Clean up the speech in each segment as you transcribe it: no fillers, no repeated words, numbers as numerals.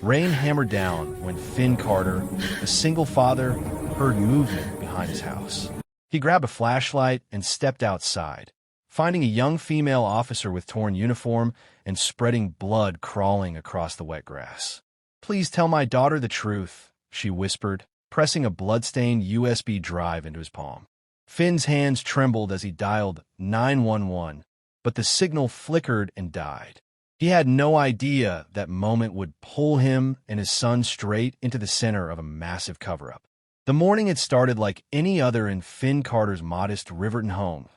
Rain hammered down when Finn Carter, a single father, heard movement behind his house. He grabbed a flashlight and stepped outside, finding a young female officer with torn uniform and spreading blood crawling across the wet grass. "Please tell my daughter the truth," she whispered, pressing a bloodstained USB drive into his palm. Finn's hands trembled as he dialed 911, but the signal flickered and died. He had no idea that moment would pull him and his son straight into the center of a massive cover-up. The morning had started like any other in Finn Carter's modest Riverton home,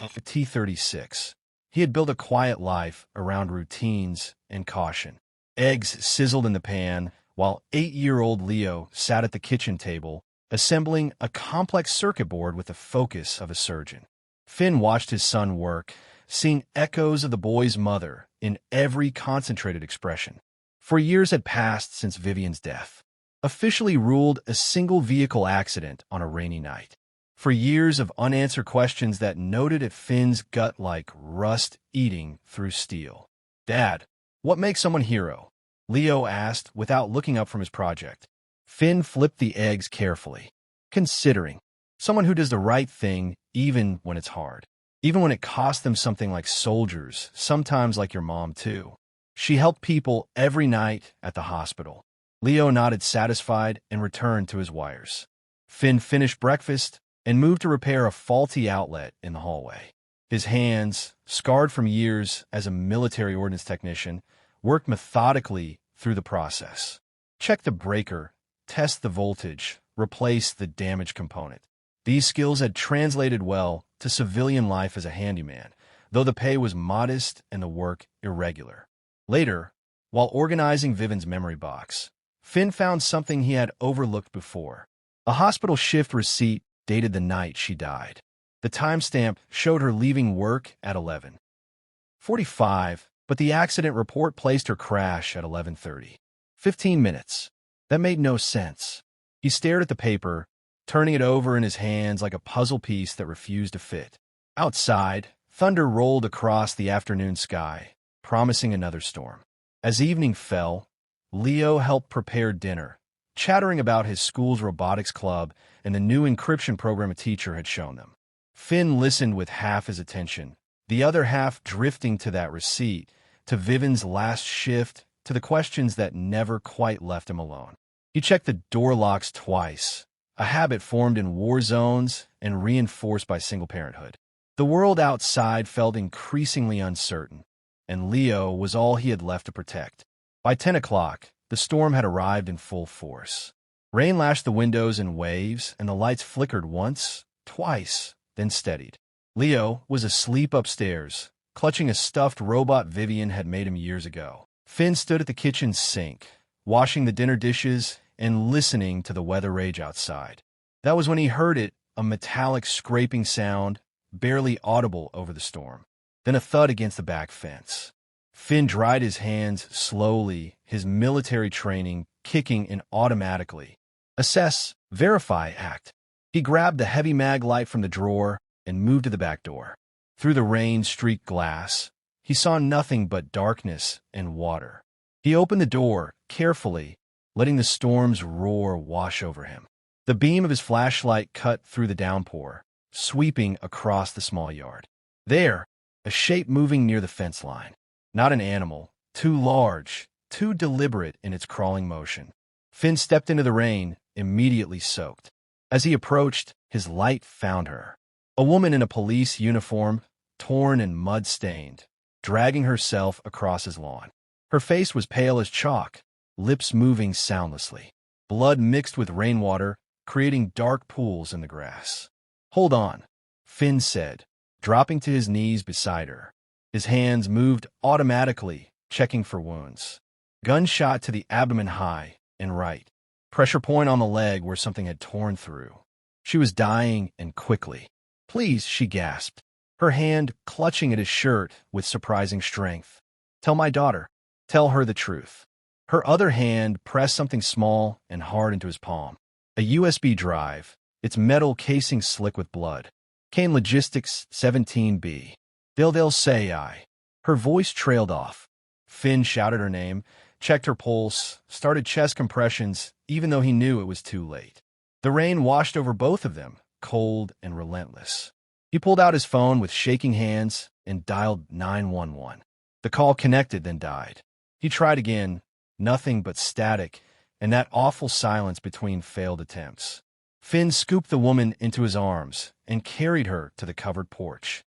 a T-36. He had built a quiet life around routines and caution. Eggs sizzled in the pan, while 8-year-old Leo sat at the kitchen table, assembling a complex circuit board with the focus of a surgeon. Finn watched his son work, seeing echoes of the boy's mother in every concentrated expression. For years had passed since Vivian's death, officially ruled a single-vehicle accident on a rainy night. For years of unanswered questions that noted at Finn's gut like rust eating through steel. "Dad, what makes someone hero?" Leo asked without looking up from his project. Finn flipped the eggs carefully, considering someone who does the right thing even when it's hard. Even when it costs them something like soldiers, sometimes like your mom too. She helped people every night at the hospital. Leo nodded satisfied and returned to his wires. Finn finished breakfast and moved to repair a faulty outlet in the hallway. His hands, scarred from years as a military ordnance technician, worked methodically through the process. Check the breaker, test the voltage, replace the damaged component. These skills had translated well to civilian life as a handyman, though the pay was modest and the work irregular. Later, while organizing Vivian's memory box, Finn found something he had overlooked before. A hospital shift receipt dated the night she died. The timestamp showed her leaving work at 11:45, but the accident report placed her crash at 11:30. 15 minutes. That made no sense. He stared at the paper, turning it over in his hands like a puzzle piece that refused to fit. Outside, thunder rolled across the afternoon sky, promising another storm. As evening fell, Leo helped prepare dinner, chattering about his school's robotics club and the new encryption program a teacher had shown them. Finn listened with half his attention, the other half drifting to that receipt, to Vivian's last shift, to the questions that never quite left him alone. He checked the door locks twice, a habit formed in war zones and reinforced by single parenthood. The world outside felt increasingly uncertain, and Leo was all he had left to protect. By 10 o'clock, the storm had arrived in full force. Rain lashed the windows in waves, and the lights flickered once, twice, then steadied. Leo was asleep upstairs, clutching a stuffed robot Vivian had made him years ago. Finn stood at the kitchen sink, washing the dinner dishes and listening to the weather rage outside. That was when he heard it, a metallic scraping sound, barely audible over the storm. Then a thud against the back fence. Finn dried his hands slowly, his military training kicking in automatically. Assess, verify, act. He grabbed the heavy mag light from the drawer and moved to the back door. Through the rain-streaked glass, he saw nothing but darkness and water. He opened the door carefully, letting the storm's roar wash over him. The beam of his flashlight cut through the downpour, sweeping across the small yard. There, a shape moving near the fence line. Not an animal, too large, too deliberate in its crawling motion. Finn stepped into the rain, immediately soaked. As he approached, his light found her. A woman in a police uniform, torn and mud-stained, dragging herself across his lawn. Her face was pale as chalk, lips moving soundlessly. Blood mixed with rainwater, creating dark pools in the grass. "Hold on," Finn said, dropping to his knees beside her. His hands moved automatically, checking for wounds. Gunshot to the abdomen high and right. Pressure point on the leg where something had torn through. She was dying, and quickly. "Please," she gasped, her hand clutching at his shirt with surprising strength. "Tell my daughter. Tell her the truth." Her other hand pressed something small and hard into his palm. A USB drive, its metal casing slick with blood. Kane Logistics 17B. They'll say I. Her voice trailed off. Finn shouted her name, checked her pulse, started chest compressions, even though he knew it was too late. The rain washed over both of them, cold and relentless. He pulled out his phone with shaking hands and dialed 911. The call connected, then died. He tried again, nothing but static, and that awful silence between failed attempts. Finn scooped the woman into his arms and carried her to the covered porch.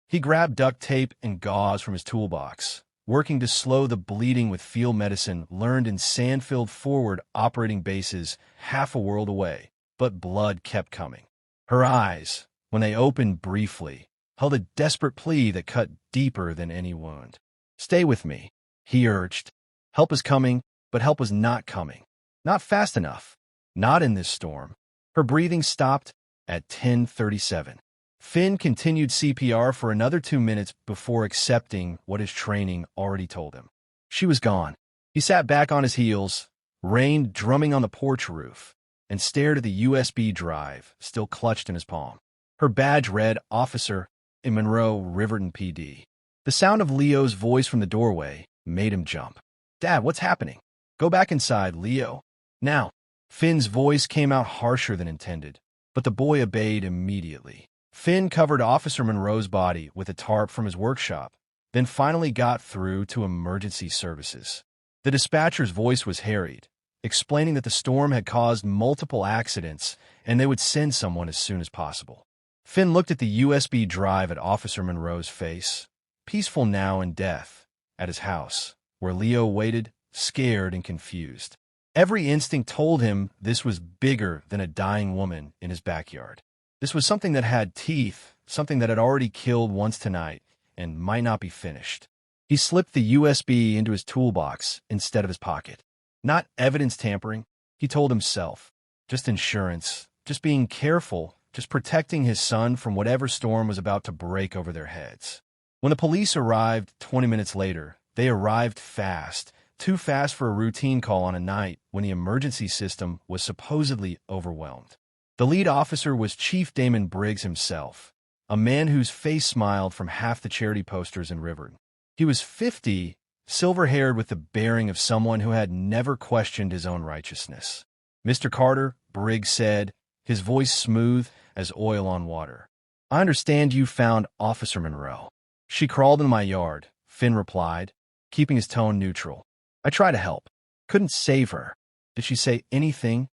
He grabbed duct tape and gauze from his toolbox, working to slow the bleeding with field medicine learned in sand-filled forward operating bases half a world away, but blood kept coming. Her eyes, when they opened briefly, held a desperate plea that cut deeper than any wound. "Stay with me," he urged. Help is coming, but help was not coming. Not fast enough. Not in this storm. Her breathing stopped at 10:37. Finn continued CPR for another 2 minutes before accepting what his training already told him. She was gone. He sat back on his heels, rain drumming on the porch roof, and stared at the USB drive still clutched in his palm. Her badge read Officer in Monroe, Riverton PD. The sound of Leo's voice from the doorway made him jump. "Dad, what's happening? Go back inside, Leo. Now." Finn's voice came out harsher than intended, but the boy obeyed immediately. Finn covered Officer Monroe's body with a tarp from his workshop, then finally got through to emergency services. The dispatcher's voice was harried, explaining that the storm had caused multiple accidents and they would send someone as soon as possible. Finn looked at the USB drive at Officer Monroe's face, peaceful now in death, at his house, where Leo waited, scared and confused. Every instinct told him this was bigger than a dying woman in his backyard. This was something that had teeth, something that had already killed once tonight and might not be finished. He slipped the USB into his toolbox instead of his pocket. Not evidence tampering, he told himself. Just insurance, just being careful, just protecting his son from whatever storm was about to break over their heads. When the police arrived 20 minutes later, they arrived fast. Too fast for a routine call on a night when the emergency system was supposedly overwhelmed. The lead officer was Chief Damon Briggs himself, a man whose face smiled from half the charity posters in Riverton. He was 50, silver-haired with the bearing of someone who had never questioned his own righteousness. "Mr. Carter," Briggs said, his voice smooth as oil on water. "I understand you found Officer Monroe." "She crawled in my yard," Finn replied, keeping his tone neutral. "I tried to help. Couldn't save her." "Did she say anything?"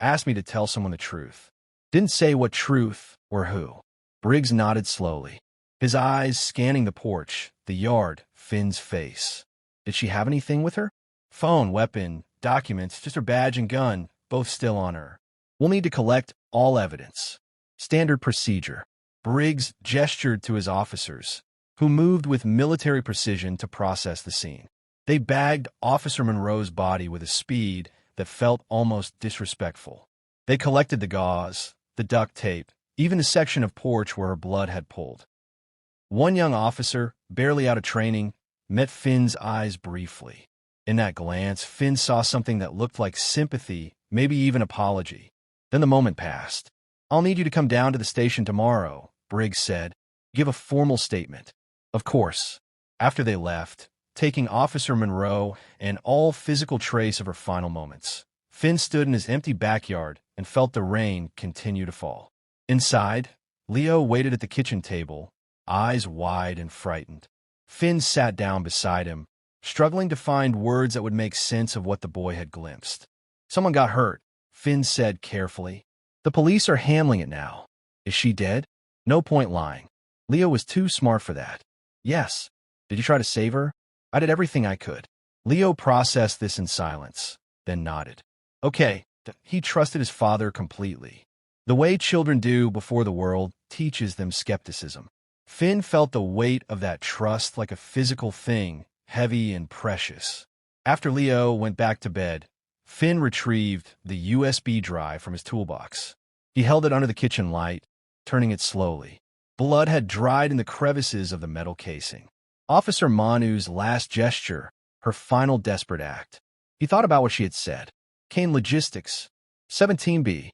"Asked me to tell someone the truth." "Didn't say what truth or who." Briggs nodded slowly, his eyes scanning the porch, the yard, Finn's face. "Did she have anything with her?" "Phone, weapon, documents, just her badge and gun, both still on her. We'll need to collect all evidence." "Standard procedure." Briggs gestured to his officers, who moved with military precision to process the scene. They bagged Officer Monroe's body with a speed that felt almost disrespectful. They collected the gauze, the duct tape, even the section of porch where her blood had pooled. One young officer, barely out of training, met Finn's eyes briefly. In that glance, Finn saw something that looked like sympathy, maybe even apology. Then the moment passed. "I'll need you to come down to the station tomorrow," Briggs said. "Give a formal statement." Of course. After they left, taking Officer Monroe and all physical trace of her final moments, Finn stood in his empty backyard and felt the rain continue to fall. Inside, Leo waited at the kitchen table, eyes wide and frightened. Finn sat down beside him, struggling to find words that would make sense of what the boy had glimpsed. "Someone got hurt," Finn said carefully. "The police are handling it now." "Is she dead?" "No point lying. Leo was too smart for that." "Yes." "Did you try to save her?" "I did everything I could." Leo processed this in silence, then nodded. Okay, he trusted his father completely. The way children do before the world teaches them skepticism. Finn felt the weight of that trust like a physical thing, heavy and precious. After Leo went back to bed, Finn retrieved the USB drive from his toolbox. He held it under the kitchen light, turning it slowly. Blood had dried in the crevices of the metal casing. Officer Manu's last gesture, her final desperate act. He thought about what she had said. Kane Logistics, 17B,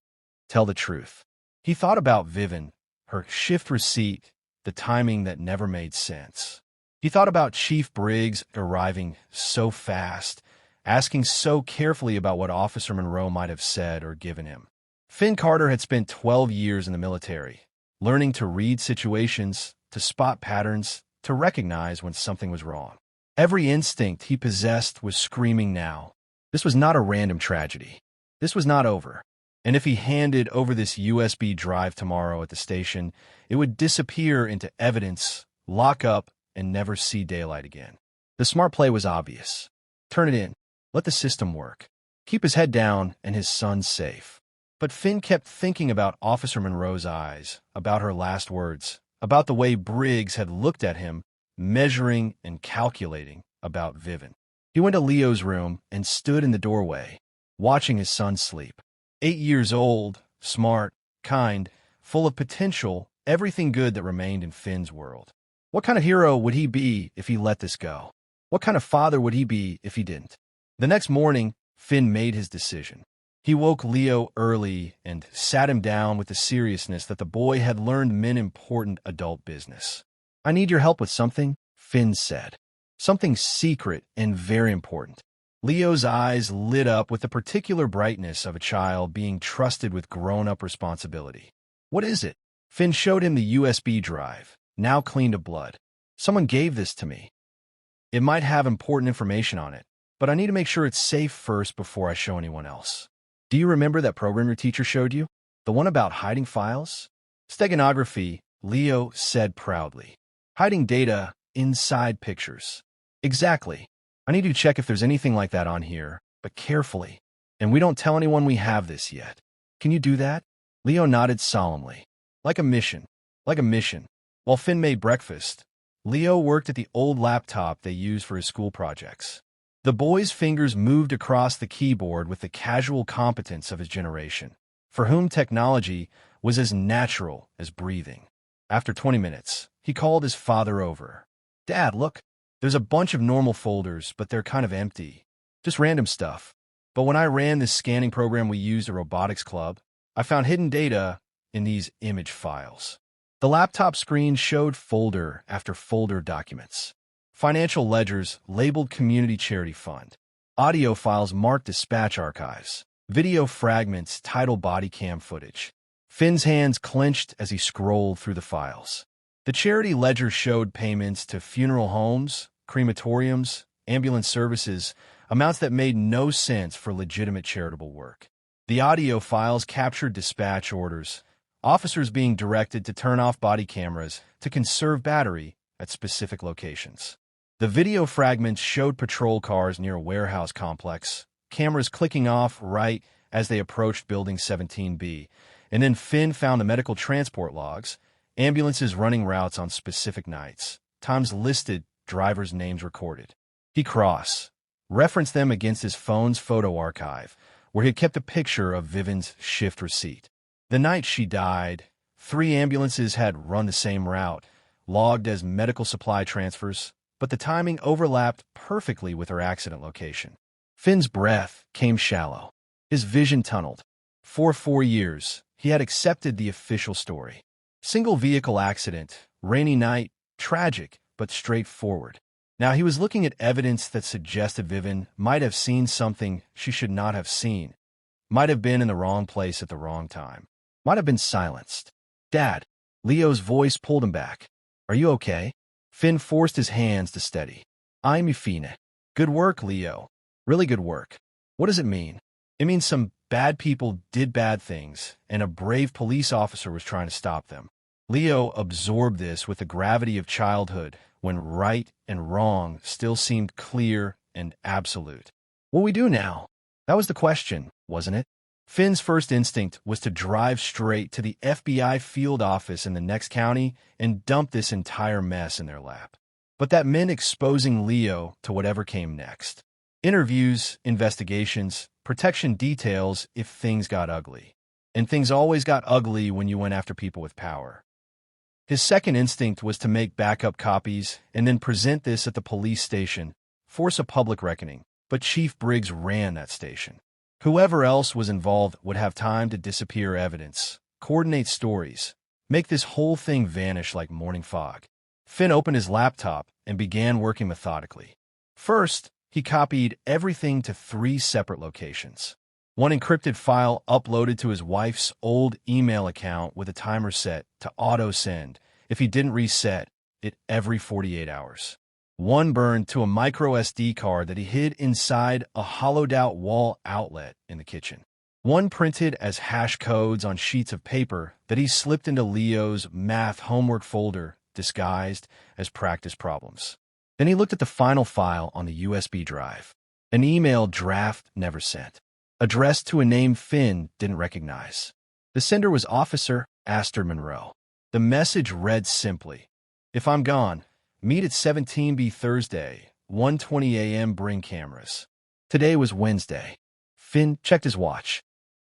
tell the truth. He thought about Vivian, her shift receipt, the timing that never made sense. He thought about Chief Briggs arriving so fast, asking so carefully about what Officer Monroe might have said or given him. Finn Carter had spent 12 years in the military, learning to read situations, to spot patterns, to recognize when something was wrong. Every instinct he possessed was screaming now. This was not a random tragedy. This was not over. And if he handed over this USB drive tomorrow at the station, it would disappear into evidence, lock up, and never see daylight again. The smart play was obvious. Turn it in. Let the system work. Keep his head down and his son safe. But Finn kept thinking about Officer Monroe's eyes, about her last words, about the way Briggs had looked at him, measuring and calculating about Vivian. He went to Leo's room and stood in the doorway, watching his son sleep. 8 years old, smart, kind, full of potential, everything good that remained in Finn's world. What kind of hero would he be if he let this go? What kind of father would he be if he didn't? The next morning, Finn made his decision. He woke Leo early and sat him down with the seriousness that the boy had learned meant important adult business. "I need your help with something," Finn said. "Something secret and very important." Leo's eyes lit up with the particular brightness of a child being trusted with grown-up responsibility. "What is it?" Finn showed him the USB drive, now clean of blood. "Someone gave this to me. It might have important information on it, but I need to make sure it's safe first before I show anyone else." "Do you remember that program your teacher showed you? The one about hiding files?" "Steganography," Leo said proudly. "Hiding data inside pictures." "Exactly. I need to check if there's anything like that on here, but carefully. And we don't tell anyone we have this yet. Can you do that?" Leo nodded solemnly. Like a mission. Like a mission. While Finn made breakfast, Leo worked at the old laptop they used for his school projects. The boy's fingers moved across the keyboard with the casual competence of his generation, for whom technology was as natural as breathing. After 20 minutes, he called his father over. "Dad, look. There's a bunch of normal folders, but they're kind of empty. Just random stuff. But when I ran this scanning program we used at Robotics Club, I found hidden data in these image files." The laptop screen showed folder after folder documents. Financial ledgers labeled Community Charity Fund. Audio files marked Dispatch Archives. Video fragments titled Body Cam Footage. Finn's hands clenched as he scrolled through the files. The charity ledger showed payments to funeral homes, crematoriums, ambulance services, amounts that made no sense for legitimate charitable work. The audio files captured dispatch orders, officers being directed to turn off body cameras to conserve battery at specific locations. The video fragments showed patrol cars near a warehouse complex, cameras clicking off right as they approached Building 17B, and then Finn found the medical transport logs, ambulances running routes on specific nights, times listed, drivers' names recorded. He referenced them against his phone's photo archive, where he had kept a picture of Vivian's shift receipt. The night she died, 3 ambulances had run the same route, logged as medical supply transfers, but the timing overlapped perfectly with her accident location. Finn's breath came shallow. His vision tunneled. For 4 years, he had accepted the official story. Single vehicle accident, rainy night, tragic, but straightforward. Now he was looking at evidence that suggested Vivian might have seen something she should not have seen, might have been in the wrong place at the wrong time, might have been silenced. "Dad," Leo's voice pulled him back. "Are you okay?" Finn forced his hands to steady. "I'm fine. Good work, Leo. Really good work." "What does it mean?" "It means some bad people did bad things, and a brave police officer was trying to stop them." Leo absorbed this with the gravity of childhood, when right and wrong still seemed clear and absolute. "What we do now?" That was the question, wasn't it? Finn's first instinct was to drive straight to the FBI field office in the next county and dump this entire mess in their lap. But that meant exposing Leo to whatever came next. Interviews, investigations, protection details if things got ugly. And things always got ugly when you went after people with power. His second instinct was to make backup copies and then present this at the police station, force a public reckoning. But Chief Briggs ran that station. Whoever else was involved would have time to disappear evidence, coordinate stories, make this whole thing vanish like morning fog. Finn opened his laptop and began working methodically. First, He copied everything to 3 separate locations. One encrypted file uploaded to his wife's old email account with a timer set to auto-send if he didn't reset it every 48 hours. One burned to a micro SD card that he hid inside a hollowed-out wall outlet in the kitchen. One printed as hash codes on sheets of paper that he slipped into Leo's math homework folder, disguised as practice problems. Then he looked at the final file on the USB drive. An email draft never sent, addressed to a name Finn didn't recognize. The sender was Officer Astor Monroe. The message read simply, "If I'm gone, meet at 17B Thursday, 1:20 a.m. Bring cameras." Today was Wednesday. Finn checked his watch.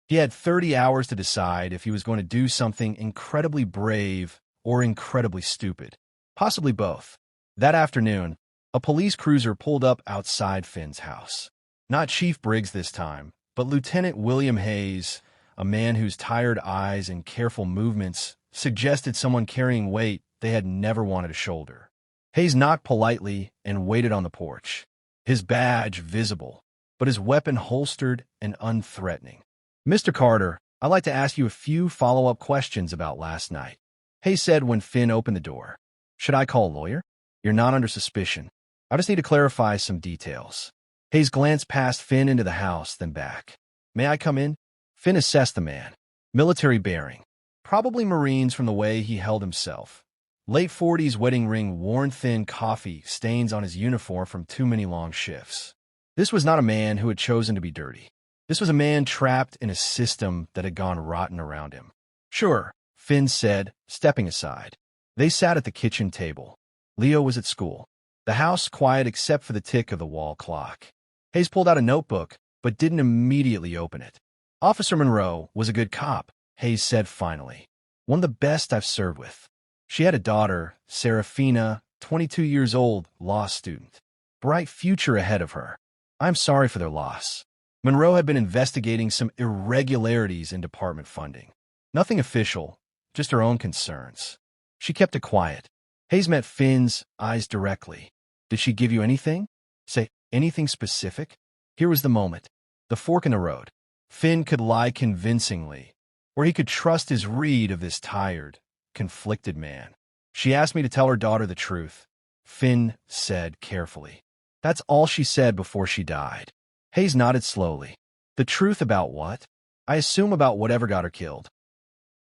He had 30 hours to decide if he was going to do something incredibly brave or incredibly stupid. Possibly both. That afternoon, a police cruiser pulled up outside Finn's house. Not Chief Briggs this time, but Lieutenant William Hayes, a man whose tired eyes and careful movements suggested someone carrying weight they had never wanted to shoulder. Hayes knocked politely and waited on the porch, his badge visible, but his weapon holstered and unthreatening. "Mr. Carter, I'd like to ask you a few follow-up questions about last night," Hayes said when Finn opened the door. "Should I call a lawyer? You're not under suspicion. I just need to clarify some details." Hayes glanced past Finn into the house, then back. "May I come in?" Finn assessed the man. Military bearing. Probably Marines from the way he held himself. Late 40s wedding ring worn thin, coffee stains on his uniform from too many long shifts. This was not a man who had chosen to be dirty. This was a man trapped in a system that had gone rotten around him. "Sure," Finn said, stepping aside. They sat at the kitchen table. Leo was at school. The house quiet except for the tick of the wall clock. Hayes pulled out a notebook, but didn't immediately open it. "Officer Monroe was a good cop," Hayes said finally. "One of the best I've served with. She had a daughter, Serafina, 22 years old, law student. Bright future ahead of her. I'm sorry for their loss." Monroe had been investigating some irregularities in department funding. Nothing official, just her own concerns. She kept it quiet. Hayes met Finn's eyes directly. "Did she give you anything? Say anything specific?" Here was the moment. The fork in the road. Finn could lie convincingly, or he could trust his read of this tired, conflicted man. "She asked me to tell her daughter the truth," Finn said carefully. "That's all she said before she died." Hayes nodded slowly. "The truth about what?" "I assume about whatever got her killed."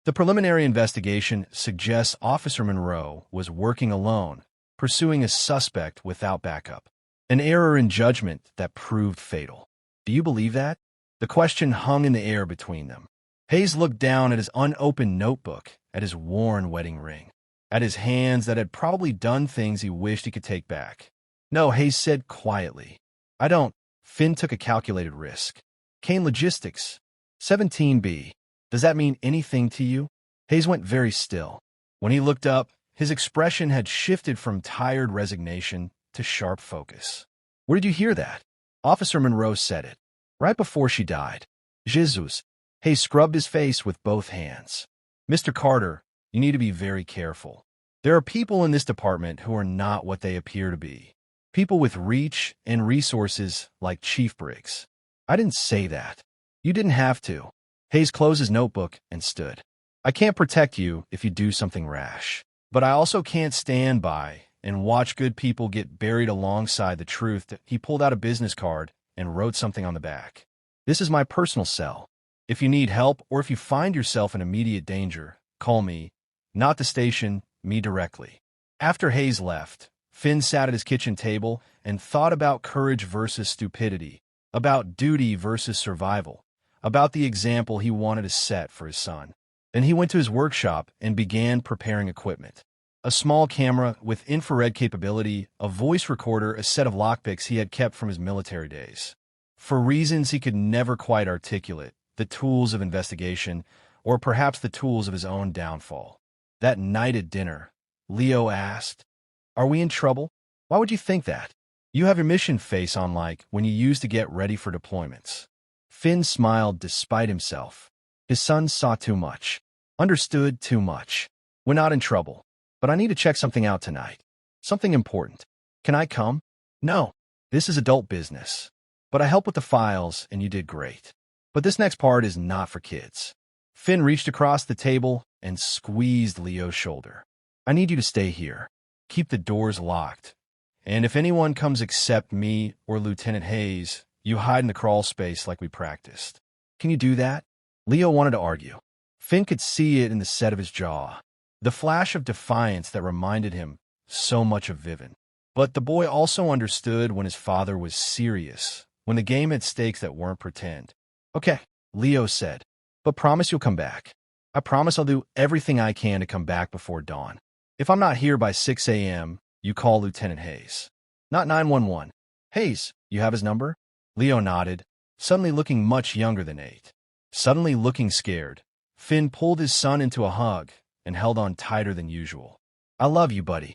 The preliminary investigation suggests Officer Monroe was working alone, pursuing a suspect without backup. An error in judgment that proved fatal. "Do you believe that?" The question hung in the air between them. Hayes looked down at his unopened notebook, at his worn wedding ring, at his hands that had probably done things he wished he could take back. "No," Hayes said quietly. "I don't." Finn took a calculated risk. "Kane Logistics, 17B. Does that mean anything to you?" Hayes went very still. When he looked up, his expression had shifted from tired resignation to sharp focus. "Where did you hear that?" Officer Monroe said it. "Right before she died." "Jesus." Hayes scrubbed his face with both hands. "Mr. Carter, you need to be very careful. There are people in this department who are not what they appear to be. People with reach and resources like Chief Briggs." "I didn't say that." "You didn't have to." Hayes closed his notebook and stood. "I can't protect you if you do something rash. But I also can't stand by and watch good people get buried alongside the truth that." He pulled out a business card and wrote something on the back. "This is my personal cell. If you need help or if you find yourself in immediate danger, call me. Not the station, me directly." After Hayes left, Finn sat at his kitchen table and thought about courage versus stupidity, about duty versus survival, about the example he wanted to set for his son. Then he went to his workshop and began preparing equipment. A small camera with infrared capability, a voice recorder, a set of lockpicks he had kept from his military days. For reasons he could never quite articulate, the tools of investigation, or perhaps the tools of his own downfall. That night at dinner, Leo asked, "Are we in trouble?" "Why would you think that? You have your mission face on like when you used to get ready for deployments." Finn smiled despite himself. His son saw too much, understood too much. "We're not in trouble, but I need to check something out tonight. Something important. Can I come?" "No." This is adult business. But I helped with the files, and you did great. But this next part is not for kids. Finn reached across the table and squeezed Leo's shoulder. I need you to stay here. Keep the doors locked. And if anyone comes except me or Lieutenant Hayes, you hide in the crawl space like we practiced. Can you do that? Leo wanted to argue. Finn could see it in the set of his jaw. The flash of defiance that reminded him so much of Vivian. But the boy also understood when his father was serious, when the game had stakes that weren't pretend. Okay, Leo said, but promise you'll come back. I promise I'll do everything I can to come back before dawn. If I'm not here by 6 a.m., you call Lieutenant Hayes. Not 911. Hayes, you have his number? Leo nodded, suddenly looking much younger than 8. Suddenly looking scared, Finn pulled his son into a hug and held on tighter than usual. I love you, buddy.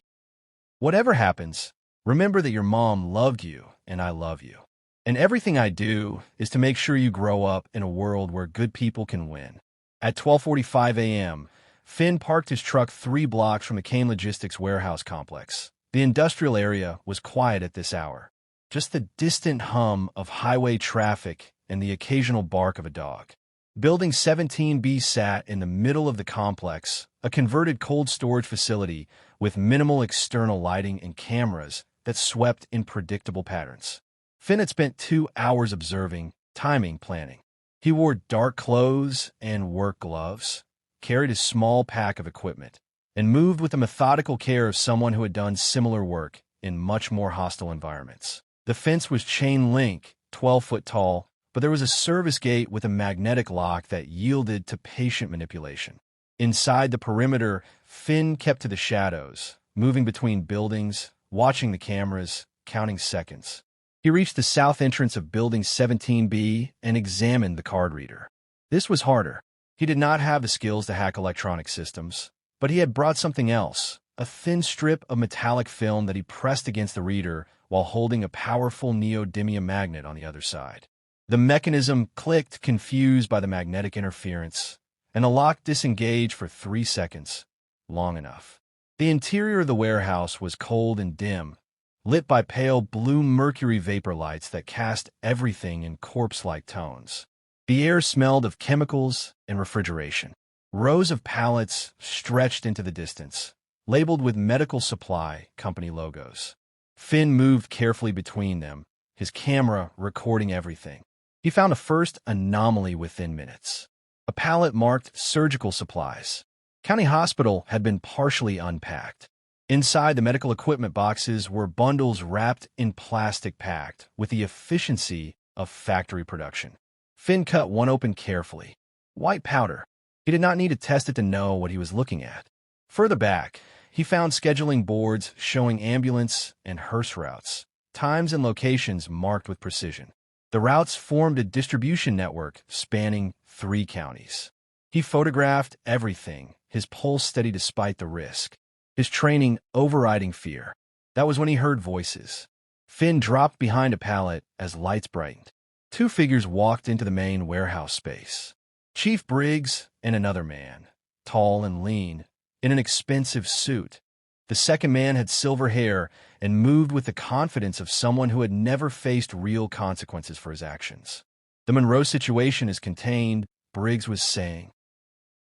Whatever happens, remember that your mom loved you and I love you. And everything I do is to make sure you grow up in a world where good people can win. At 12:45 a.m., Finn parked his truck 3 blocks from the Kane Logistics warehouse complex. The industrial area was quiet at this hour. Just the distant hum of highway traffic and the occasional bark of a dog. Building 17B sat in the middle of the complex, a converted cold storage facility with minimal external lighting and cameras that swept in predictable patterns. Finn had spent 2 hours observing, timing, planning. He wore dark clothes and work gloves, carried a small pack of equipment, and moved with the methodical care of someone who had done similar work in much more hostile environments. The fence was chain link, 12 foot tall, but there was a service gate with a magnetic lock that yielded to patient manipulation. Inside the perimeter, Finn kept to the shadows, moving between buildings, watching the cameras, counting seconds. He reached the south entrance of Building 17B and examined the card reader. This was harder. He did not have the skills to hack electronic systems, but he had brought something else, a thin strip of metallic film that he pressed against the reader while holding a powerful neodymium magnet on the other side. The mechanism clicked, confused by the magnetic interference, and the lock disengaged for 3 seconds, long enough. The interior of the warehouse was cold and dim, lit by pale blue mercury vapor lights that cast everything in corpse-like tones. The air smelled of chemicals and refrigeration. Rows of pallets stretched into the distance, labeled with medical supply company logos. Finn moved carefully between them, his camera recording everything. He found a first anomaly within minutes. A pallet marked surgical supplies. County Hospital had been partially unpacked. Inside the medical equipment boxes were bundles wrapped in plastic packed with the efficiency of factory production. Finn cut one open carefully. White powder. He did not need to test it to know what he was looking at. Further back, he found scheduling boards showing ambulance and hearse routes, times and locations marked with precision. The routes formed a distribution network spanning 3 counties. He photographed everything, his pulse steady despite the risk, his training overriding fear. That was when he heard voices. Finn dropped behind a pallet as lights brightened. 2 figures walked into the main warehouse space. Chief Briggs and another man, tall and lean, in an expensive suit. The second man had silver hair and moved with the confidence of someone who had never faced real consequences for his actions. The Monroe situation is contained, Briggs was saying.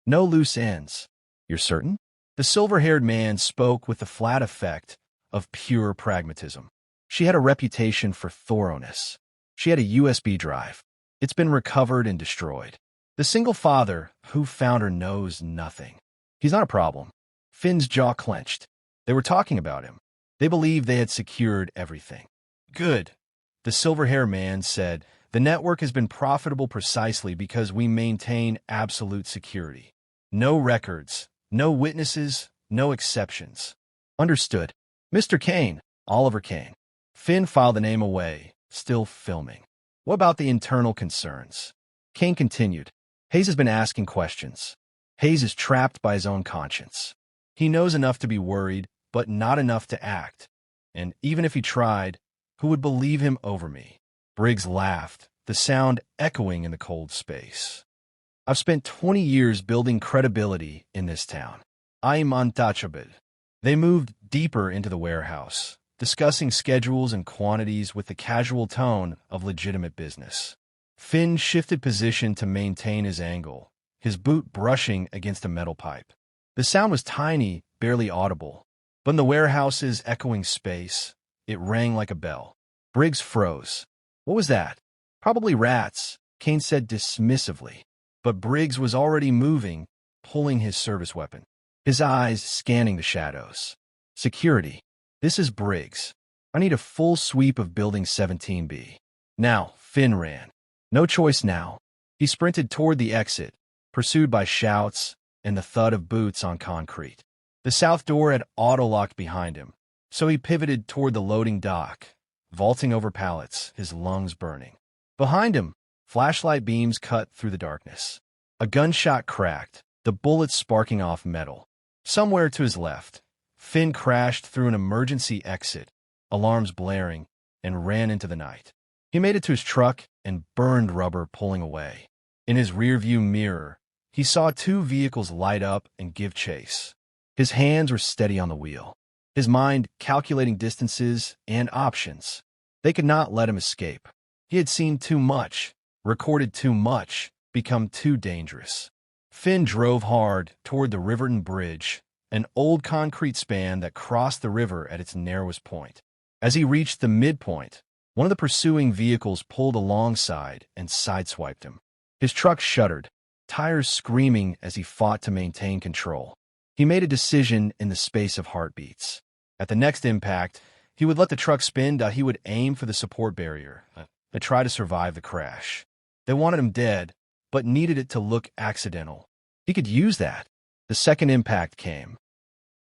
No loose ends. You're certain? The silver-haired man spoke with the flat effect of pure pragmatism. She had a reputation for thoroughness. She had a USB drive. It's been recovered and destroyed. The single father who found her knows nothing. He's not a problem. Finn's jaw clenched. They were talking about him. They believed they had secured everything. Good. The silver-haired man said, the network has been profitable precisely because we maintain absolute security. No records, no witnesses, no exceptions. Understood. Mr. Kane, Oliver Kane. Finn filed the name away, still filming. What about the internal concerns? Kane continued. Hayes has been asking questions. Hayes is trapped by his own conscience. He knows enough to be worried, but not enough to act. And even if he tried, who would believe him over me? Briggs laughed, the sound echoing in the cold space. I've spent 20 years building credibility in this town. I'm untouchable. They moved deeper into the warehouse, discussing schedules and quantities with the casual tone of legitimate business. Finn shifted position to maintain his angle, his boot brushing against a metal pipe. The sound was tiny, barely audible, but in the warehouse's echoing space, it rang like a bell. Briggs froze. What was that? Probably rats, Kane said dismissively. But Briggs was already moving, pulling his service weapon, his eyes scanning the shadows. Security. This is Briggs. I need a full sweep of Building 17B. Now, Finn ran. No choice now. He sprinted toward the exit, pursued by shouts and the thud of boots on concrete. The south door had auto-locked behind him, so he pivoted toward the loading dock, vaulting over pallets, his lungs burning. Behind him, flashlight beams cut through the darkness. A gunshot cracked, the bullets sparking off metal. Somewhere to his left, Finn crashed through an emergency exit, alarms blaring, and ran into the night. He made it to his truck and burned rubber pulling away. In his rearview mirror, he saw two vehicles light up and give chase. His hands were steady on the wheel, his mind calculating distances and options. They could not let him escape. He had seen too much, recorded too much, become too dangerous. Finn drove hard toward the Riverton Bridge, an old concrete span that crossed the river at its narrowest point. As he reached the midpoint, one of the pursuing vehicles pulled alongside and sideswiped him. His truck shuddered, tires screaming as he fought to maintain control. He made a decision in the space of heartbeats. At the next impact, he would let the truck spin. He would aim for the support barrier and try to survive the crash. They wanted him dead, but needed it to look accidental. He could use that. The second impact came.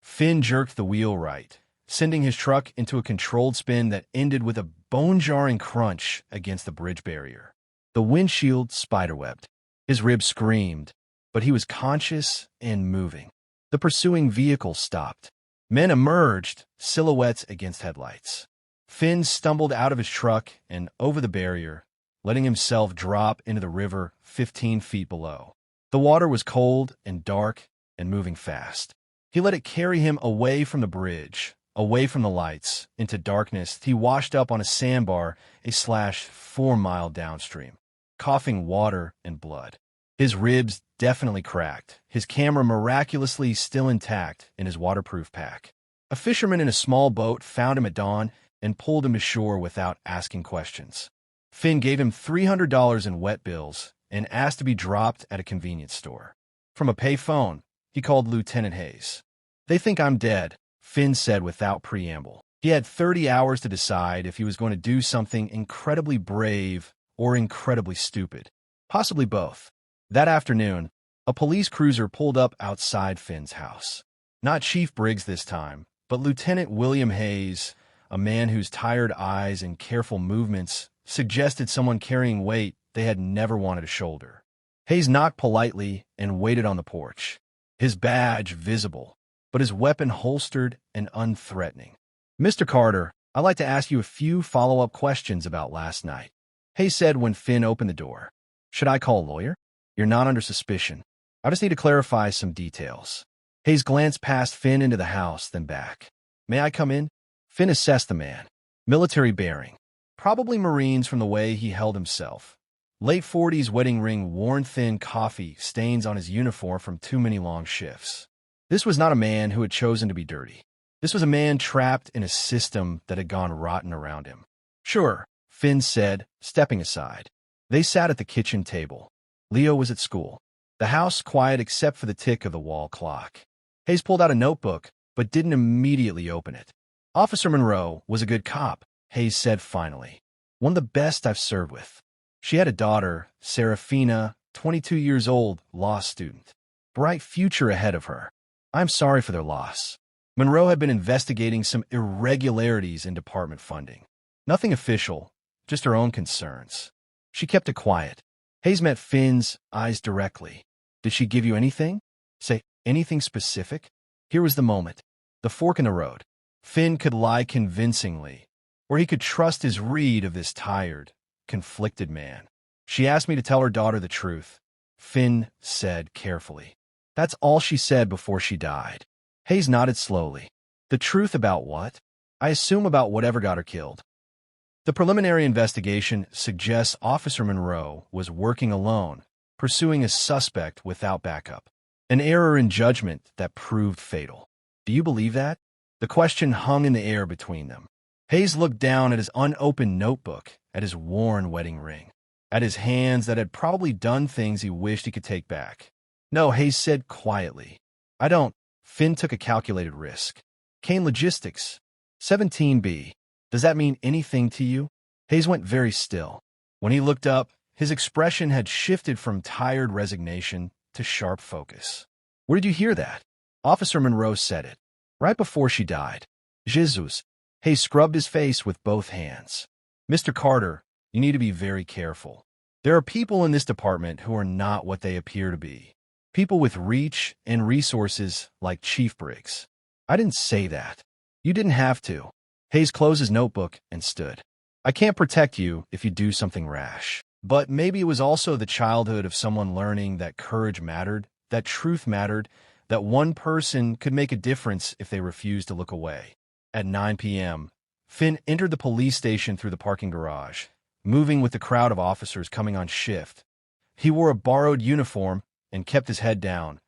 Finn jerked the wheel right, sending his truck into a controlled spin that ended with a bone-jarring crunch against the bridge barrier. The windshield spiderwebbed. His ribs screamed, but he was conscious and moving. The pursuing vehicle stopped. Men emerged, silhouettes against headlights. Finn stumbled out of his truck and over the barrier, letting himself drop into the river 15 feet below. The water was cold and dark and moving fast. He let it carry him away from the bridge, away from the lights, into darkness. He washed up on a sandbar, 4 mile downstream, coughing water and blood. His ribs definitely cracked, his camera miraculously still intact in his waterproof pack. A fisherman in a small boat found him at dawn and pulled him to shore without asking questions. Finn gave him $300 in wet bills and asked to be dropped at a convenience store. From a pay phone, he called Lieutenant Hayes. "They think I'm dead," Finn said without preamble. He had 30 hours to decide if he was going to do something incredibly brave or incredibly stupid. Possibly both. That afternoon, a police cruiser pulled up outside Finn's house. Not Chief Briggs this time, but Lieutenant William Hayes, a man whose tired eyes and careful movements suggested someone carrying weight they had never wanted to shoulder. Hayes knocked politely and waited on the porch, his badge visible, but his weapon holstered and unthreatening. "Mr. Carter, I'd like to ask you a few follow-up questions about last night," Hayes said when Finn opened the door. "Should I call a lawyer? You're not under suspicion. I just need to clarify some details." Hayes glanced past Finn into the house, then back. "May I come in?" Finn assessed the man. Military bearing. Probably Marines from the way he held himself. Late 40s wedding ring worn thin, coffee stains on his uniform from too many long shifts. This was not a man who had chosen to be dirty. This was a man trapped in a system that had gone rotten around him. "Sure," Finn said, stepping aside. They sat at the kitchen table. Leo was at school. The house quiet except for the tick of the wall clock. Hayes pulled out a notebook, but didn't immediately open it. "Officer Monroe was a good cop," Hayes said finally. "One of the best I've served with. She had a daughter, Serafina, 22 years old, law student. Bright future ahead of her. I'm sorry for their loss." Monroe had been investigating some irregularities in department funding. Nothing official, just her own concerns. She kept it quiet. Hayes met Finn's eyes directly. "Did she give you anything? Say anything specific?" Here was the moment. The fork in the road. Finn could lie convincingly, or he could trust his read of this tired, conflicted man. "She asked me to tell her daughter the truth," Finn said carefully. "That's all she said before she died." Hayes nodded slowly. "The truth about what?" I assume about whatever got her killed. The preliminary investigation suggests Officer Monroe was working alone, pursuing a suspect without backup. An error in judgment that proved fatal. Do you believe that? The question hung in the air between them. Hayes looked down at his unopened notebook, at his worn wedding ring, at his hands that had probably done things he wished he could take back. No, Hayes said quietly. I don't. Finn took a calculated risk. Kane Logistics. 17B. Does that mean anything to you? Hayes went very still. When he looked up, his expression had shifted from tired resignation to sharp focus. Where did you hear that? Officer Monroe said it. Right before she died. Jesus. Hayes scrubbed his face with both hands. Mr. Carter, you need to be very careful. There are people in this department who are not what they appear to be. People with reach and resources like Chief Briggs. I didn't say that. You didn't have to. Hayes closed his notebook and stood. I can't protect you if you do something rash. But maybe it was also the childhood of someone learning that courage mattered, that truth mattered, that one person could make a difference if they refused to look away. At 9 p.m., Finn entered the police station through the parking garage, moving with the crowd of officers coming on shift. He wore a borrowed uniform and kept his head down,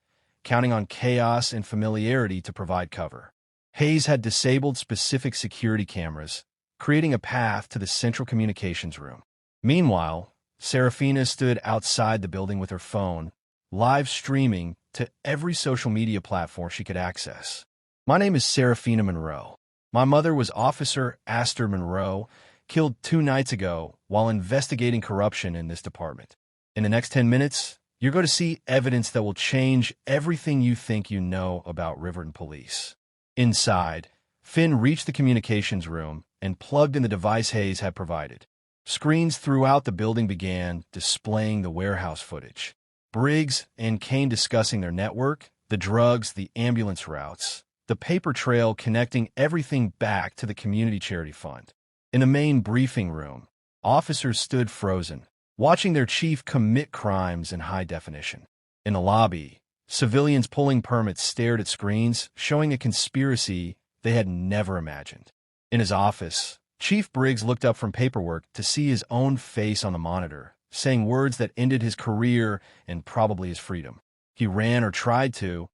counting on chaos and familiarity to provide cover. Hayes had disabled specific security cameras, creating a path to the central communications room. Meanwhile, Serafina stood outside the building with her phone, live streaming to every social media platform she could access. My name is Serafina Monroe. My mother was Officer Aster Monroe, killed 2 nights ago while investigating corruption in this department. In the next 10 minutes, you're going to see evidence that will change everything you think you know about Riverton Police. Inside, Finn reached the communications room and plugged in the device Hayes had provided. Screens throughout the building began displaying the warehouse footage. Briggs and Kane discussing their network, the drugs, the ambulance routes, the paper trail connecting everything back to the community charity fund. In the main briefing room, officers stood frozen, watching their chief commit crimes in high definition. In the lobby, civilians pulling permits stared at screens, showing a conspiracy they had never imagined. In his office, Chief Briggs looked up from paperwork to see his own face on the monitor, saying words that ended his career and probably his freedom. He ran or tried to,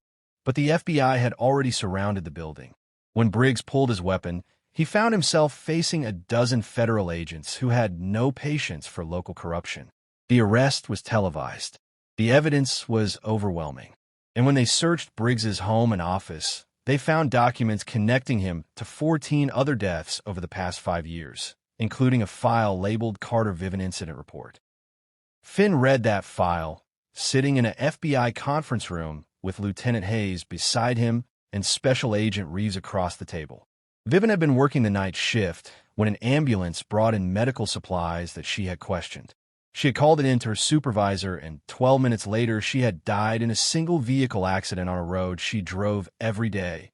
but the FBI had already surrounded the building. When Briggs pulled his weapon, he found himself facing a dozen federal agents who had no patience for local corruption. The arrest was televised. The evidence was overwhelming. And when they searched Briggs's home and office, they found documents connecting him to 14 other deaths over the past 5 years, including a file labeled Carter Viven Incident Report. Finn read that file, sitting in an FBI conference room with Lieutenant Hayes beside him and Special Agent Reeves across the table. Viven had been working the night shift when an ambulance brought in medical supplies that she had questioned. She had called it in to her supervisor, and 12 minutes later, she had died in a single vehicle accident on a road she drove every day.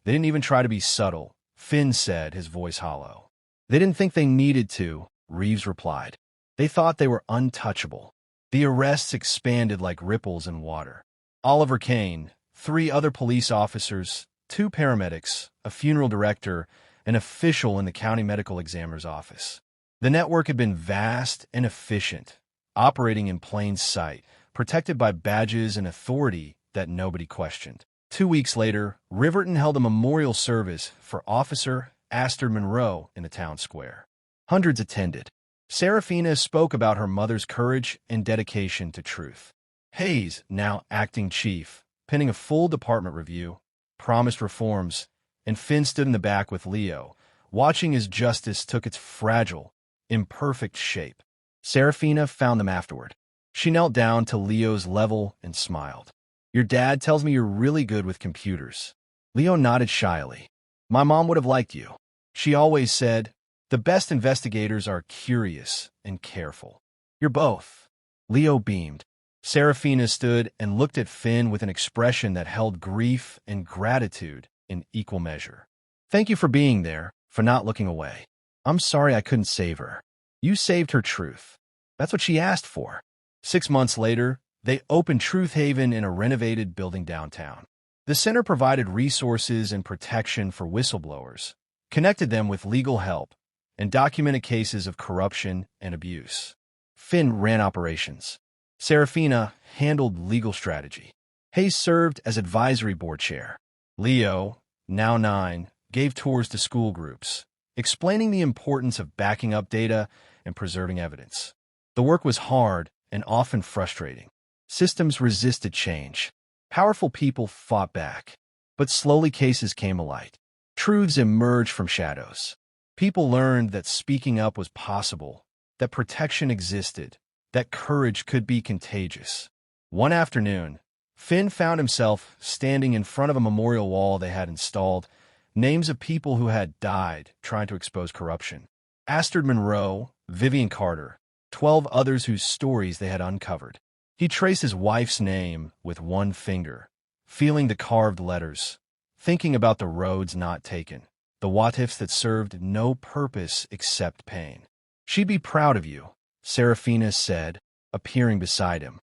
They didn't even try to be subtle, Finn said, his voice hollow. They didn't think they needed to, Reeves replied. They thought they were untouchable. The arrests expanded like ripples in water. Oliver Kane, 3 other police officers, 2 paramedics, a funeral director, an official in the county medical examiner's office. The network had been vast and efficient, operating in plain sight, protected by badges and authority that nobody questioned. 2 weeks later, Riverton held a memorial service for Officer Aster Monroe in the town square. Hundreds attended. Serafina spoke about her mother's courage and dedication to truth. Hayes, now acting chief, penning a full department review, promised reforms, and Finn stood in the back with Leo, watching as justice took its fragile, imperfect shape. Serafina found them afterward. She knelt down to Leo's level and smiled. Your dad tells me you're really good with computers. Leo nodded shyly. My mom would have liked you. She always said, the best investigators are curious and careful. You're both. Leo beamed. Serafina stood and looked at Finn with an expression that held grief and gratitude in equal measure. Thank you for being there, for not looking away. I'm sorry I couldn't save her. You saved her truth. That's what she asked for. 6 months later, they opened Truth Haven in a renovated building downtown. The center provided resources and protection for whistleblowers, connected them with legal help, and documented cases of corruption and abuse. Finn ran operations. Serafina handled legal strategy. Hayes served as advisory board chair. Leo, now 9, gave tours to school groups, explaining the importance of backing up data and preserving evidence. The work was hard and often frustrating. Systems resisted change. Powerful people fought back. But slowly cases came alight. Truths emerged from shadows. People learned that speaking up was possible, that protection existed, that courage could be contagious. One afternoon, Finn found himself standing in front of a memorial wall they had installed, names of people who had died trying to expose corruption. Astrid Monroe, Vivian Carter, 12 others whose stories they had uncovered. He traced his wife's name with one finger, feeling the carved letters, thinking about the roads not taken, the what-ifs that served no purpose except pain. "She'd be proud of you," Serafina said, appearing beside him.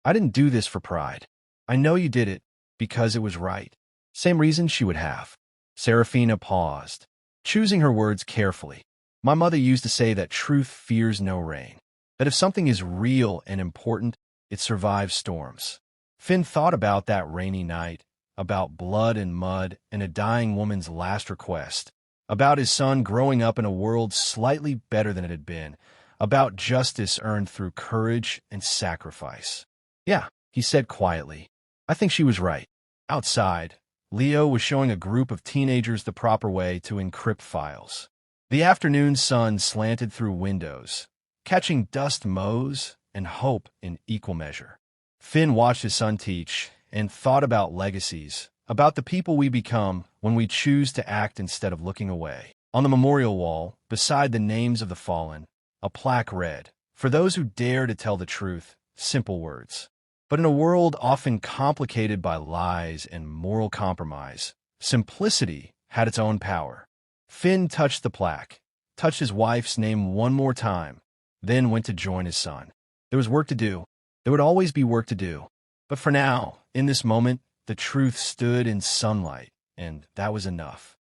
"I didn't do this for pride. I know you did it because it was right." Same reason she would have. Serafina paused, choosing her words carefully. "My mother used to say that truth fears no rain, that if something is real and important, it survives storms." Finn thought about that rainy night, about blood and mud and a dying woman's last request, about his son growing up in a world slightly better than it had been, about justice earned through courage and sacrifice. "Yeah," he said quietly, "I think she was right." Outside, Leo was showing a group of teenagers the proper way to encrypt files. The afternoon sun slanted through windows, catching dust motes and hope in equal measure. Finn watched his son teach and thought about legacies, about the people we become when we choose to act instead of looking away. On the memorial wall, beside the names of the fallen, a plaque read, "For those who dare to tell the truth, simple words." But in a world often complicated by lies and moral compromise, simplicity had its own power. Finn touched the plaque, touched his wife's name one more time, then went to join his son. There was work to do. There would always be work to do. But for now, in this moment, the truth stood in sunlight, and that was enough.